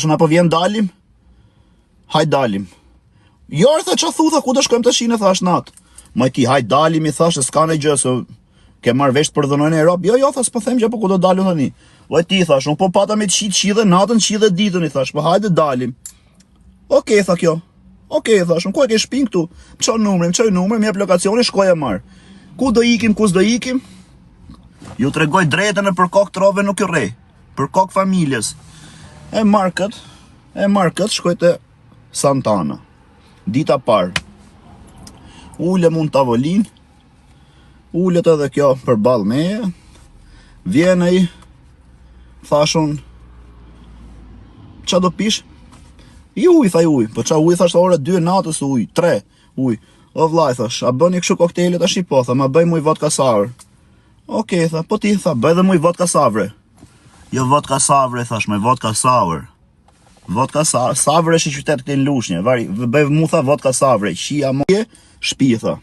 Thashën apo vjen dalim? Hajt dalim. Jo, tha, që thu, tha, ku të shkojmë të shine, thash natë. Maj ti, hajt dalim, i thash, s'ka në gjë, se ke marrë vesh për dhënojnë e Europë. Jo, tha, s'po them që, po ku do dalim të një. Vaj ti, thash, nuk po pata me të qidhe natën, qidhe ditën, i thash, po hajde dalim. Okej, tha kjo. Okej, thash, ku e ke shpin këtu? Më çon numrin, më jep lokacioni, shkoj e marr. Ku do ikim, ku s'do ikim? Ju tregoj drejtën e për kokë trove nuk ju rrej. Për kokë familjes. E marr kët, shkoj te Santana. Dita parë. Ulem unë tavolin. Ulet edhe kjo përballë meje. Vjen ai. Thashun, qa do pish? I uj, tha uj. Po qa uj, thash, ore 2 natës uj, 3 uj. O vllai, thash, a bëni kështu koktejle tash i po, tha, ma bëj muj vodka sour. Okej, tha, po ti, tha, bëj dhe muj vodka savre. Jo vodka savre, thash, me vodka sour. Vodka savre është i qytet këtej në Lushnjë, bëj mu, tha, vodka savre. Qia moje, shpi, tha.